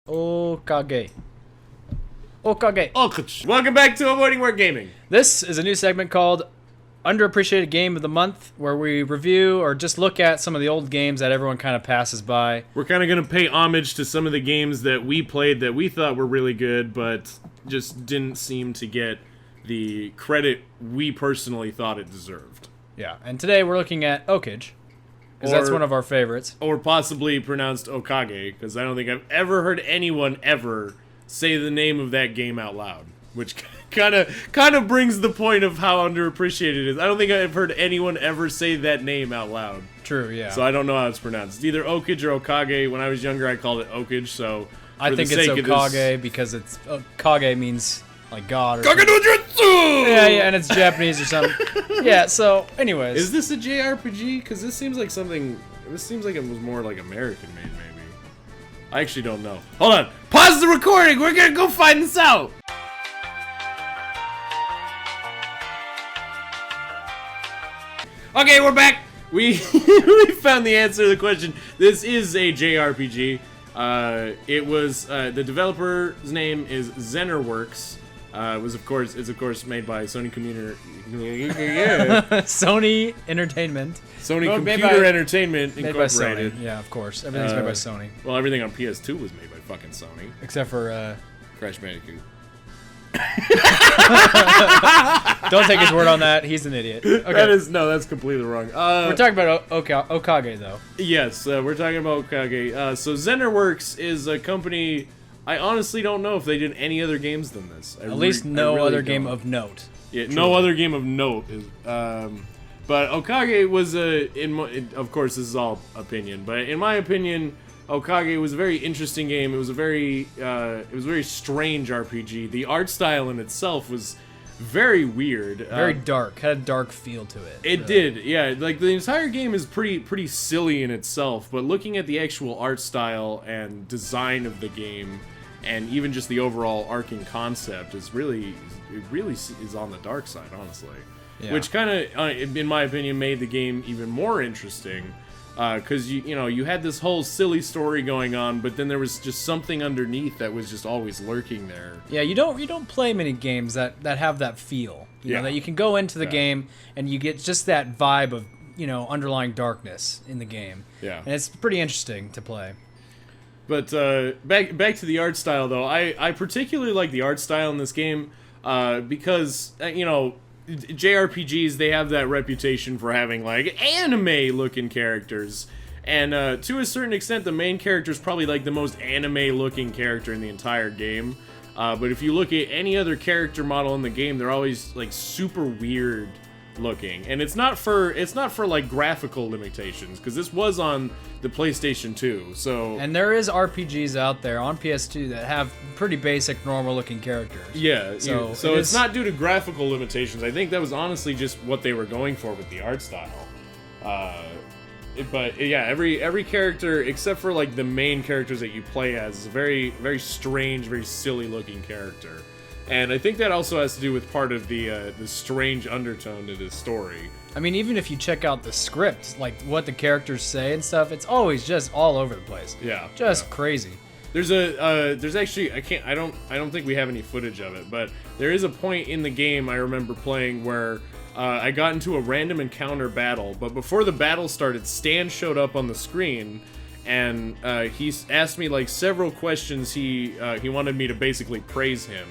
Okage. Okage. Okage. Welcome back to Avoiding Wargaming. This is a new segment called Underappreciated Game of the Month, where we review or just look at some of the old games that everyone kind of passes by. We're kind of going to pay homage to some of the games that we played that we thought were really good, but just didn't seem to get the credit we personally thought it deserved. Yeah, and today we're looking at Okage, because that's one of our favorites. Or possibly pronounced Okage, because I don't think I've ever heard anyone ever say the name of that game out loud, which kind of brings the point of how underappreciated it is. I don't think I've heard anyone ever say that name out loud. True, yeah. So I don't know how it's pronounced. It's either Okage or Okage. When I was younger, I called it Okage, so I think it's Okage because it's Kage means like God or Kage no Jutsu! Yeah, and it's Japanese or something. Yeah, so anyways. Is this a JRPG? Because this seems like it was more like American made, maybe. I actually don't know. Hold on. Pause the recording. We're gonna go find this out. Okay, we're back. We found the answer to the question. This is a JRPG. It was the developer's name is Zennerworks. It's of course made by Sony Computer. Sony Entertainment. Sony Computer Entertainment Made Incorporated. by Sony. Yeah, of course. Everything's made by Sony. Well, everything on PS2 was made by fucking Sony. Except for Crash Bandicoot. Don't take his word on that. He's an idiot. Okay. That's completely wrong. We're talking about Okage, though. Yes, we're talking about Okage. So Zennerworks is a company. I honestly don't know if they did any other games than this. At least no other game of note. Yeah, no other game of note. But Okage was of course, this is all opinion, but in my opinion, Okage was a very interesting game. It was a very strange RPG. The art style in itself was very weird. Very dark. Had a dark feel to it. It did, yeah. Like, the entire game is pretty silly in itself, but looking at the actual art style and design of the game, and even just the overall arcing concept is really is on the dark side, honestly. Yeah. Which kind of, in my opinion, made the game even more interesting. Because you had this whole silly story going on, but then there was just something underneath that was just always lurking there. Yeah, you don't play many games that have that feel. You know, that you can go into the game and you get just that vibe of underlying darkness in the game. Yeah, and it's pretty interesting to play. But back to the art style though, I particularly like the art style in this game because JRPGs, they have that reputation for having like anime-looking characters, and to a certain extent, the main character is probably like the most anime-looking character in the entire game. But if you look at any other character model in the game, they're always like super weird looking, and it's not for like graphical limitations, because this was on the PlayStation 2. So and there is RPGs out there on PS2 that have pretty basic, normal-looking characters. Yeah, so it's not due to graphical limitations. I think that was honestly just what they were going for with the art style. But yeah, every character except for like the main characters that you play as is a very, very strange, very silly-looking character. And I think that also has to do with part of the strange undertone to this story. I mean, even if you check out the script, like what the characters say and stuff, it's always just all over the place. Yeah, just crazy. There's actually I don't think we have any footage of it, but there is a point in the game I remember playing where I got into a random encounter battle, but before the battle started, Stan showed up on the screen. And he asked me like several questions. He wanted me to basically praise him.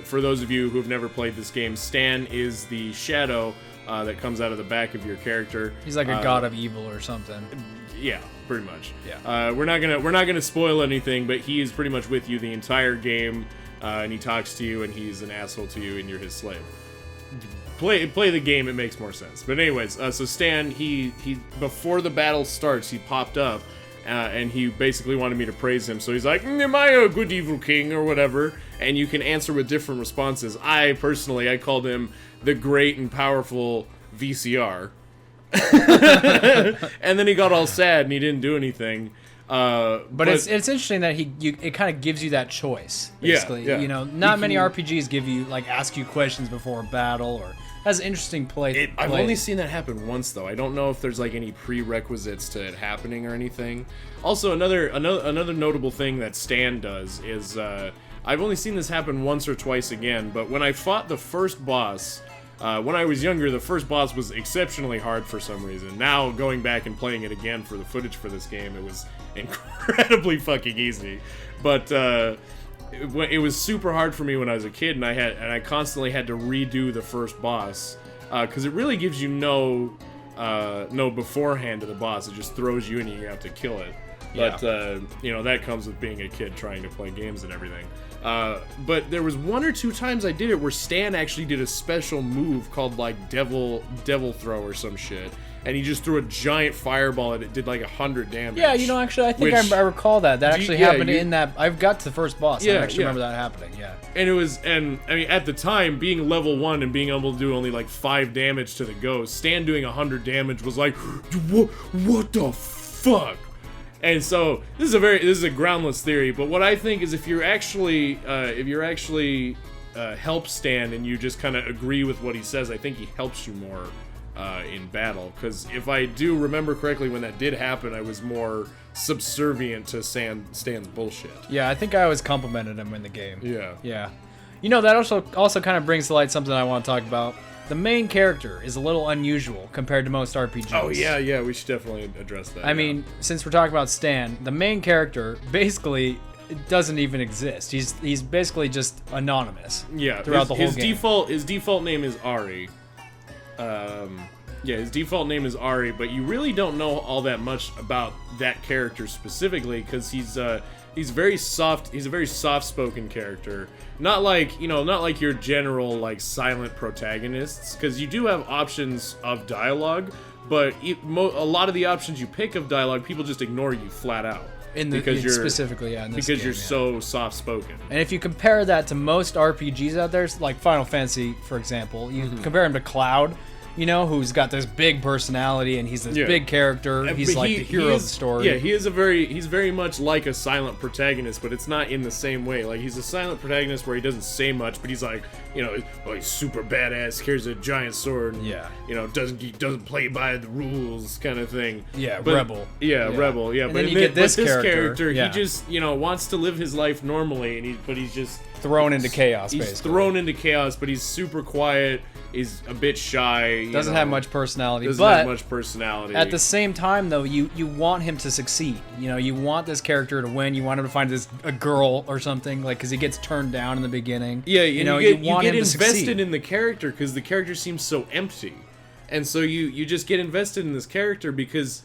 For those of you who have never played this game, Stan is the shadow that comes out of the back of your character. He's like a god of evil or something. Yeah, pretty much. Yeah. We're not gonna spoil anything, but he is pretty much with you the entire game, and he talks to you, and he's an asshole to you, and you're his slave. Play the game; it makes more sense. But anyways, so Stan, he before the battle starts, he popped up. And he basically wanted me to praise him. So he's like, am I a good evil king or whatever? And you can answer with different responses. I called him the great and powerful VCR. And then he got all sad and he didn't do anything. But it's interesting that it kind of gives you that choice. Basically, yeah. You know, not many RPGs give you ask you questions before a battle or has interesting play. I've only seen that happen once though. I don't know if there's any prerequisites to it happening or anything. Also, another notable thing that Stan does is I've only seen this happen once or twice again. But when I fought the first boss. When I was younger, the first boss was exceptionally hard for some reason. Now, going back and playing it again for the footage for this game, it was incredibly fucking easy. But it was super hard for me when I was a kid, and I constantly had to redo the first boss because it really gives you no beforehand to the boss. It just throws you in and you have to kill it. But that comes with being a kid trying to play games and everything. But there was one or two times I did it where Stan actually did a special move called Devil Throw or some shit, and he just threw a giant fireball and it did 100 damage. Yeah, actually, I think I recall that. That actually happened in that. I've got to the first boss. I actually remember that happening. Yeah. And I mean, at the time, being level 1 and being able to do only 5 damage to the ghost, Stan doing 100 damage was what the fuck? And so this is a groundless theory, but what I think is if you're actually help Stan and you just kind of agree with what he says, I think he helps you more in battle. Because if I do remember correctly, when that did happen, I was more subservient to Stan's bullshit. Yeah, I think I always complimented him in the game. Yeah. Yeah. That also kind of brings to light something I want to talk about. The main character is a little unusual compared to most RPGs. Oh, yeah, we should definitely address that. I mean, since we're talking about Stan, the main character basically doesn't even exist. He's basically just anonymous. Yeah, throughout the whole game. His default name is Ari. His default name is Ari, but you really don't know all that much about that character specifically because he's very soft. He's a very soft-spoken character. Not like your general silent protagonists, because you do have options of dialogue, but a lot of the options you pick of dialogue, people just ignore you flat out. Because you're so soft-spoken. And if you compare that to most RPGs out there, like Final Fantasy, for example, you compare him to Cloud. Who's got this big personality and he's this big character. He's the hero of the story. Yeah, he's very much like a silent protagonist, but it's not in the same way. He's a silent protagonist where he doesn't say much, but he's he's super badass, carries a giant sword, and, doesn't play by the rules kind of thing. Yeah, rebel. Yeah, rebel. Yeah, and then you get this character, he just wants to live his life normally, but he's just thrown into chaos. He's thrown into chaos, but he's super quiet. He's a bit shy. Doesn't have much personality. At the same time, though, you want him to succeed. You want this character to win. You want him to find a girl or something, because he gets turned down in the beginning. Yeah, you get invested in the character because the character seems so empty, and so you just get invested in this character because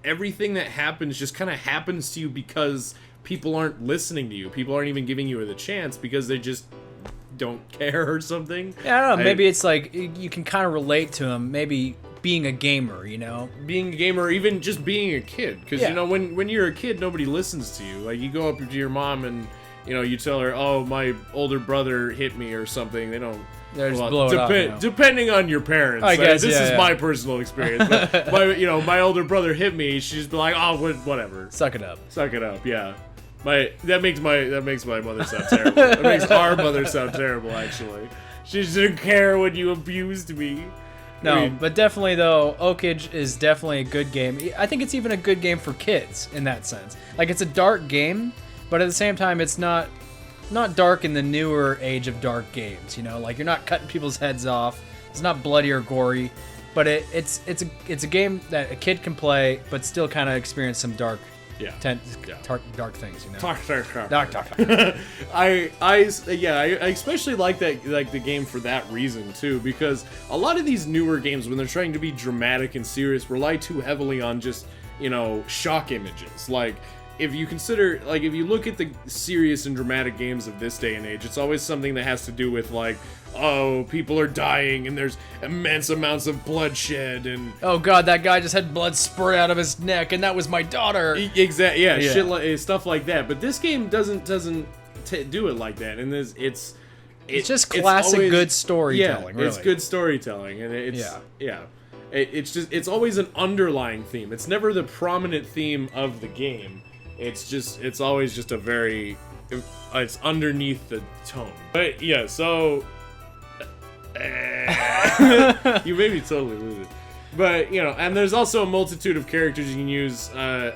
everything that happens just kind of happens to you because people aren't listening to you. People aren't even giving you the chance because they just don't care or something. Yeah, I don't know. Maybe it's you can kind of relate to him. Maybe being a gamer, being a gamer, or even just being a kid. Because when you're a kid, nobody listens to you. You go up to your mom and you tell her, "Oh, my older brother hit me" or something. They don't. Depending on your parents, I guess. This is my personal experience. But my older brother hit me. She's like, "Oh, whatever. Suck it up." Yeah. That makes my mother sound terrible. That makes our mother sound terrible, actually. She didn't care when you abused me. No, but definitely though, Okage is definitely a good game. I think it's even a good game for kids in that sense. It's a dark game, but at the same time, it's not dark in the newer age of dark games. You're not cutting people's heads off. It's not bloody or gory, but it's a game that a kid can play, but still kind of experience some dark. Dark things, Dark. I especially like the game for that reason too, because a lot of these newer games, when they're trying to be dramatic and serious, rely too heavily on just shock images. If you consider, if you look at the serious and dramatic games of this day and age, it's always something that has to do with oh, people are dying and there's immense amounts of bloodshed and oh god, that guy just had blood spurt out of his neck and that was my daughter. Exactly, yeah. Shit stuff like that. But this game doesn't do it like that, and it's just classic good storytelling. Yeah, it's good storytelling, and it's always an underlying theme. It's never the prominent theme of the game. it's always just a very, it's underneath the tone. But yeah, so you made me totally lose it. But, you know, and there's also a multitude of characters you can use.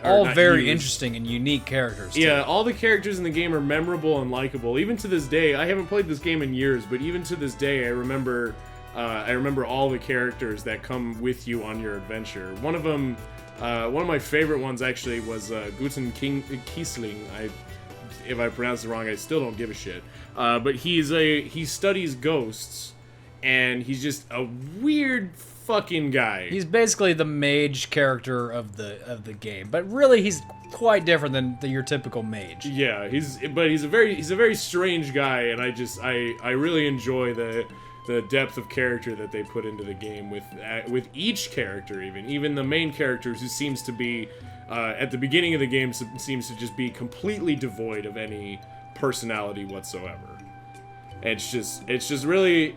All very interesting and unique characters, too. Yeah, all the characters in the game are memorable and likable. Even to this day, I haven't played this game in years, but even to this day, I remember all the characters that come with you on your adventure. One of them, one of my favorite ones actually was Guten Kiesling. If I pronounce it wrong, I still don't give a shit. But he studies ghosts, and he's just a weird fucking guy. He's basically the mage character of the game, but really he's quite different than your typical mage. Yeah, he's a very strange guy, and I really enjoy the depth of character that they put into the game with each character, even the main characters, who seems to be at the beginning of the game seems to just be completely devoid of any personality whatsoever. It's just really,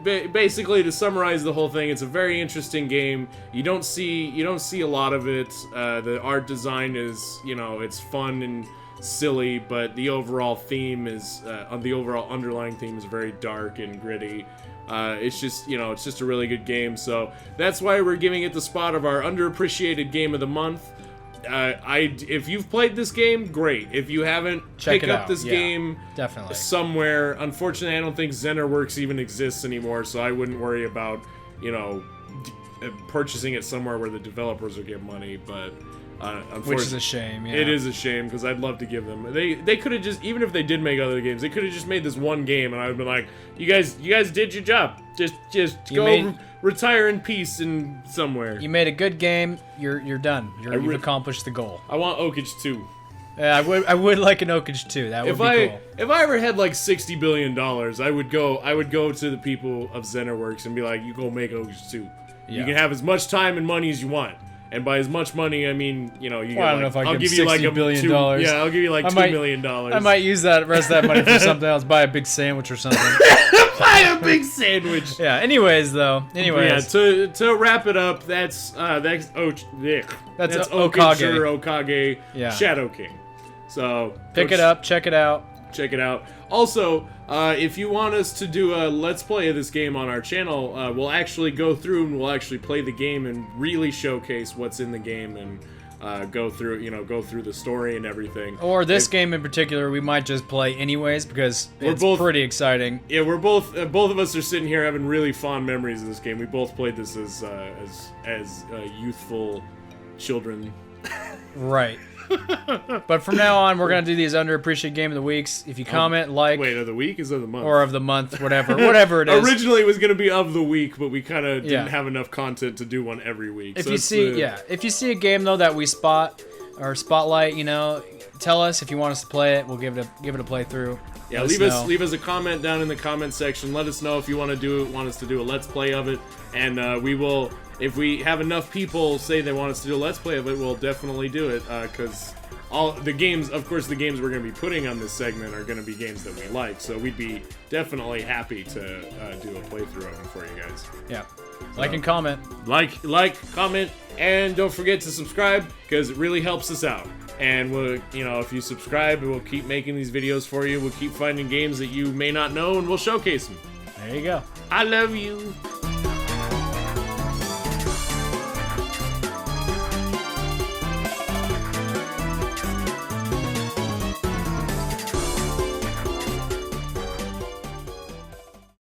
basically, to summarize the whole thing, it's a very interesting game. You don't see a lot of it. The art design is, you know, it's fun and silly, but the overall theme is, the overall underlying theme is very dark and gritty. It's just, you know, it's just a really good game. So that's why we're giving it the spot of our underappreciated game of the month. If you've played this game, great. If you haven't, pick up this game definitely somewhere. Unfortunately, I don't think Zennerworks even exists anymore, so I wouldn't worry about, you know, purchasing it somewhere where the developers will get money. But unfortunately, which is a shame. Yeah. It is a shame, because I'd love to give them. They could have just, even if they did make other games, they could have just made this one game, and I would have been like, you guys did your job. Just go retire in peace in somewhere. You made a good game. You're done. You've accomplished the goal. I want Okage 2. Yeah, I would like an Okage 2. That would be cool. If I ever had like $60 billion, I would go to the people of Zennerworks and be like, you go make Okage 2. Yeah. You can have as much time and money as you want. And by as much money, I mean, you know, you. Well, I don't know if I'll give you like $1 billion. Yeah, I'll give you like $2 million. I might use that rest of that money for something else. Buy a big sandwich or something. Buy a big sandwich. Yeah. Anyways, yeah. To wrap it up, that's Okage. Yeah. Shadow King. So pick it up. Check it out. Check it out. Also, if you want us to do a Let's Play of this game on our channel, we'll actually go through and we'll actually play the game and really showcase what's in the game and go through the story and everything. Or this game in particular, we might just play anyways because it's pretty exciting. Yeah, we're both of us are sitting here having really fond memories of this game. We both played this as youthful children. Right. But from now on, we're gonna do these underappreciated game of the weeks. If you comment, like, wait, of the week is of the month, or of the month, whatever it is. Originally, it was gonna be of the week, but we kind of didn't have enough content to do one every week. If you see a game though that we spotlight, you know, tell us if you want us to play it. We'll give it a playthrough. Yeah, leave us a comment down in the comment section. Let us know if you want us to do a Let's Play of it, and we will. If we have enough people say they want us to do a Let's Play of it, we'll definitely do it, because all the games, of course, the games we're going to be putting on this segment are going to be games that we like, so we'd be definitely happy to do a playthrough of them for you guys. Yeah. Like and comment. Like, comment, and don't forget to subscribe, because it really helps us out. And we'll, if you subscribe, we'll keep making these videos for you. We'll keep finding games that you may not know, and we'll showcase them. There you go. I love you.